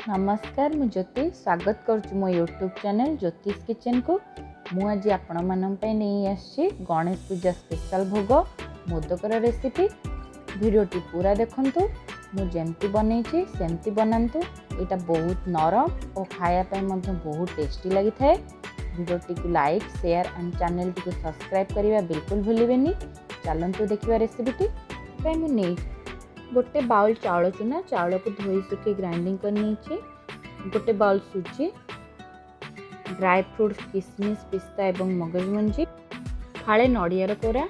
नमस्कार मु ज्योति स्वागत करुच्ची मो यूट्यूब चैनल ज्योतिष किचन को। मु आज आपण नहीं आसी गणेश पूजा स्पेशल भोग मोदकर रेसिपी। वीडियोटी पूरा देखंतु। मु जेमती बनैछि सेमती बनांतु। एटा बहुत नरम और खाया बहुत टेस्टी लगी थाए। वीडियोटी को लाइक शेयर एंड चैनल को सब्सक्राइब करने बिल्कुल भूलिबेनी। चलंतु देखिबा रेसिपीटी। मु नहीं गोटे बाउल चाउल चूना चाउल को धोई सुखी ग्राइंडिंग करनी। गोटे बाउल सुजी ड्राई फ्रूट्स किशमिश पिस्ता एवं मगजमंजी फाड़े नड़ियार कोरा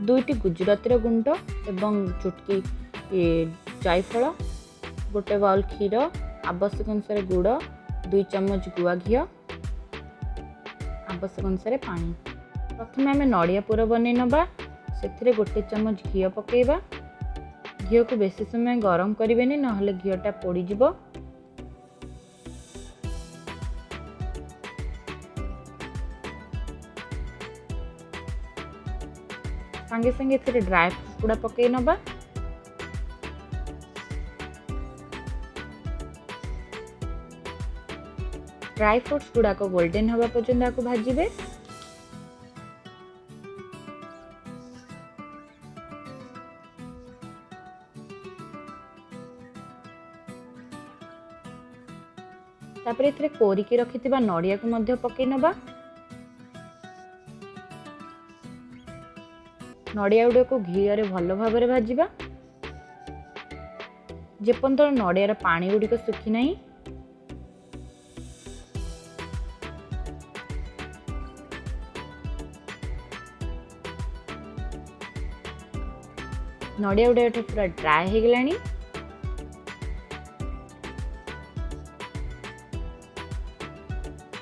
दुईटी गुजराती गुंड एवं चुटकी जायफल गोटे बाउल क्षीर आवश्यक अनुसार गुड़ 2 चम्मच गुआ घी आवश्यक अनुसार पानी। प्रथम आम नड़िया पूर बन नवा से गोटे चम्मच घी पकेबा। घी को बेसी समय गरम करें ना घीटा पोड़ीज। संगे संगे ड्राई फ्रूट्स गुड़ा पकई नवा। ड्राई फ्रूट्स गुड़ाक गोल्डन हवा पर्यंत आपको भाजिबे। तापर एथिरे कोरिकी रखिथिबा नड़िया को मध्य पकई नबा। नड़िया गुड़ा को घी रे भल भाव में भाजिबा जेपर्यंत नड़ियार पानी गुड़िक सुखी नहीं। नड़िया गुड़ा पूरा ड्राई हो गलानी।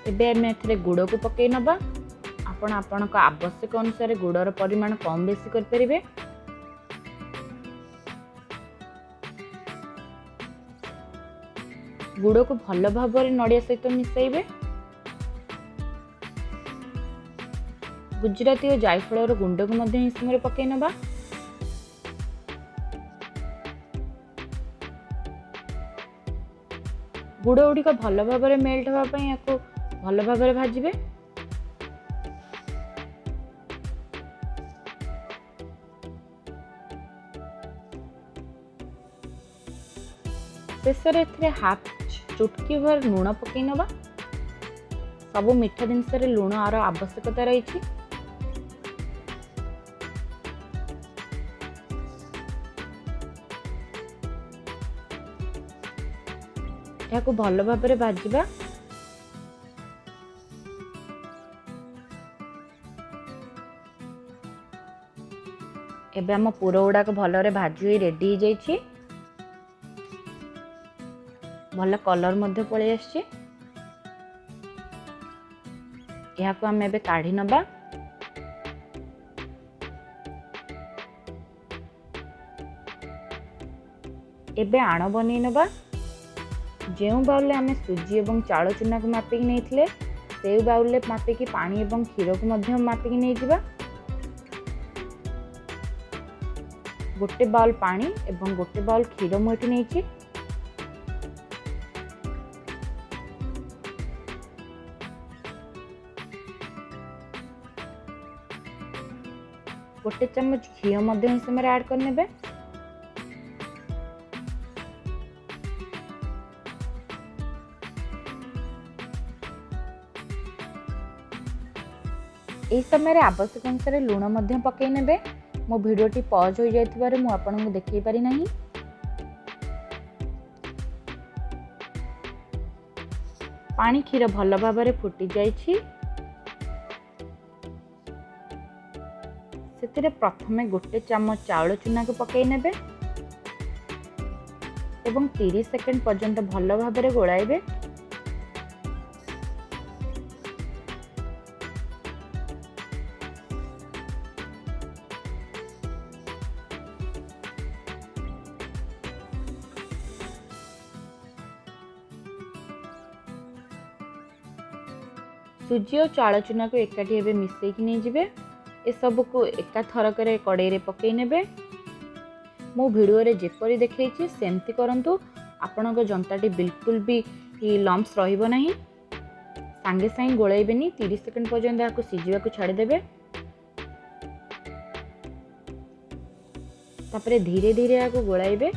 एबे आम एथिरे गुड़ को पकई नबा। आपण आवश्यक अनुसार गुड़र परिमाण कम बेसी कर परिबे। गुड़ को भल भाव में नड़िया सहित मिसाइबे। गुजराती और जायफल गुंड को मध्य समय पकई नबा। गुड़ गुड़िक भल भाव में मेल्ट होगापी या भल भाव में भाजिबे। शेष में हाफ चुटकी भर लुण पकई नवा। सब मीठा जिनस लुण आर आवश्यकता रही। यह भल भाव में भाजिबा। एबे आम पूर गुड़ाक भल भाजी रेडी हो जाइए। भल कलर मध्य पलि आछि। याको आम एबे काढ़ी नबा। एबे आण बनै नबा। जो बाउल आम सुजी और चाउल चूना को मापिक नहीं से बाउल मापिकी पानी और क्षीर को मध्य मापिक नहीं जिबा। गोटे बाउल पानी एवं गोटे बाउल क्षीर मुठी नहीं। गोटे चम्मच घी मध्य समय ऐड करने। यह समय आवश्यक अनुसार लुण मध्य पकई नेबे। मो वीडियोटी पॉज हो जाइथिबारे मु आपनकु देखै पारि नाही। पानी क्षीर भल भाव में फुटी जाइछि। सेतिरे प्रथमे गोटे चम्मच चाउल चूना को पकई नेबे एवं 30 सेकेंड पर्यंत भल भाव में गोलाइबे। सुजी और चाउल चूना को एकाठी एबे मिसेकी नहीं जिबे। ए सब को एका थरक कड़ाई रे पकई नेबे। मो वीडियो रे जेपरी देखैछि सेमती करंतु। आपणक जंताटी बिल्कुल भी लम्प्स रहिबो नाही। सांगे सांगे गोळाइबेनी 30 सेकंड पर्यंत याको सिझिबा को छाडी देबे। तापरे धीरे धीरे याको गोळाइबे।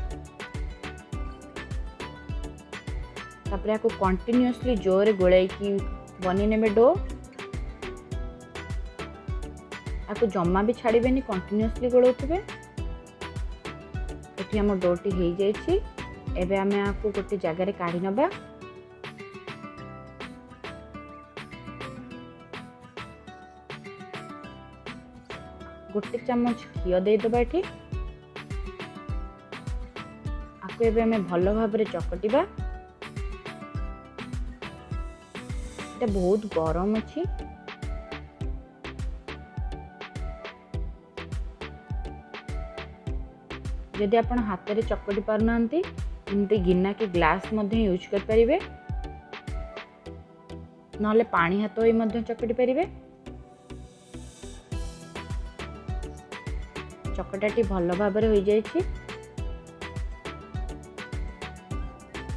तापरे याको कंटिन्यूअसली जोरे गोळाई की बनी नेबे डो। याको जम्मा भी छाड़ीबेनी कंटिन्यूअसली गोळौथिबे। एठी हम डोटी हेई जायछि। एबे आमे याको गोटे जगह रे काढी नबा। गोटे चम्मच घियो दे दबा एठी। आको एबे आमे भलो भाबरे चकटिबा। एटा बहुत गरम अछि। जदि आपण हाथ रे चकटी पारनांती एमती गिन्ना के ग्लास मध्य यूज कर परिबे। नले पानी हाथ होई मध्य चकटी परिबे। चकटाटी भलो भाबरे होई जायछि।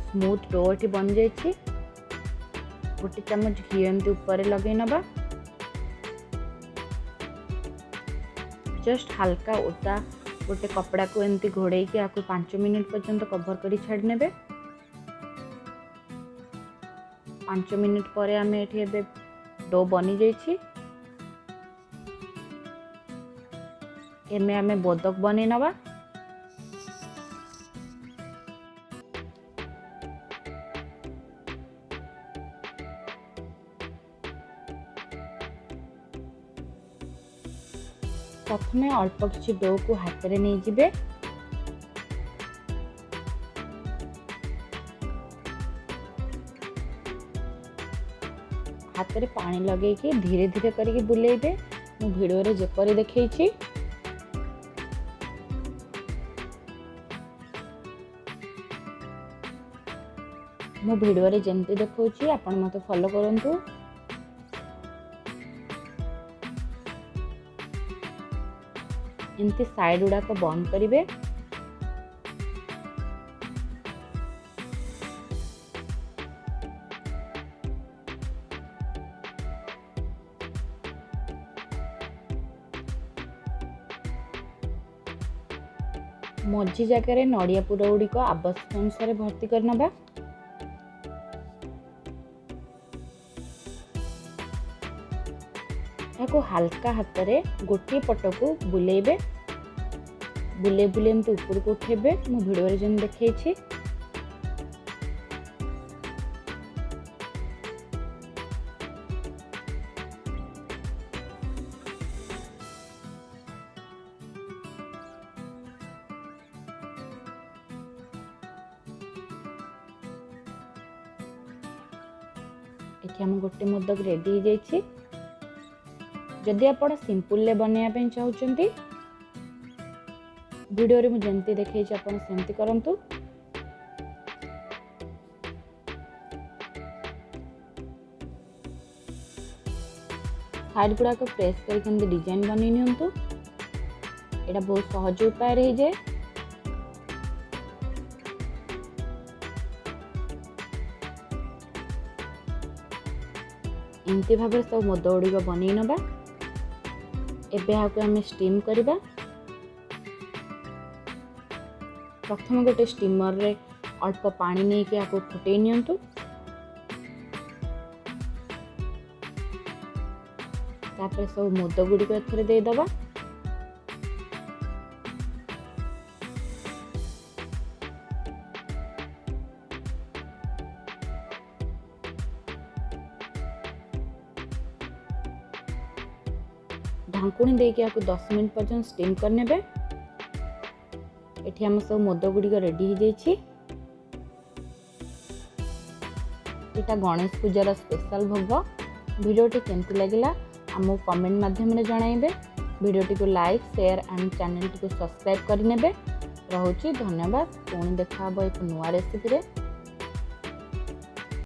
स्मूथ डो एठी बन जायछि। गोटे चम्मच घी एमती ऊपर लगे नबा। जस्ट हल्का ओटा गोटे कपड़ा को एमती घोड़े कि आपको 5 मिनट पर्यंत कवर करी छाड़ नेबे। 5 मिनट पर आम ये डो बनी जाइछि। एमे आमे बोदक बने नवा। प्रथमे अल्प किछि डो को हाथ रे नहीं जिबे। हाथ रे पानी लगे कि धीरे धीरे करके बुलेइबे। मु वीडियो रे जेपरी देखैछि। मु वीडियो रे जेमती देखौछि आपण मते फॉलो करंतु। एमती साइड गुड़ा को बंद करिवे। मझी जगह नड़िया पुर गुड़िक आवश्यक अनुसार भर्ती करनबा। याको हल्का हाथ रे गोटे पट को बुलेइबे। बुले बुले एमती ऊपर को उठेबे। मु वीडियो रे जन देखैछि। एठी हम गोटे मोदक रेडी हो जाइछि। जदि आपण सिंपल ले बनैया पे चाहउचंती वीडियो रे मु जेमती देखैछि आपण सेमती करंतु। साइड गुड़ा को प्रेस करके डिजाइन बनै नियंतु। एटा बहुत सहज उपाय रही जाए। एमती भाव सब मोद गुड़िक बनै नबा। एबे आके हमें स्टीम करिबा। प्रथम गोटे स्टीमर रे अल्प पानी नहीं कि आको फुटै नियंतु। तापर सब मोद गुड़िक एथरे दे दबा। ढांकुणी देके आपको 10 मिनट पर्यंत स्टीम करने बे। एठी हम सब मोद गुड़िक रेडी हो जाइछि। एटा गणेश पूजार स्पेशल भोग। वीडियोटी केमती लगिला आमको कमेंट माध्यम रे जणाइबे। वीडियोटी को लाइक शेयर एंड चैनल को सब्सक्राइब करनेबे। रहुछि धन्यवाद। पुणी देखा एक नुआ रेसिपी रे।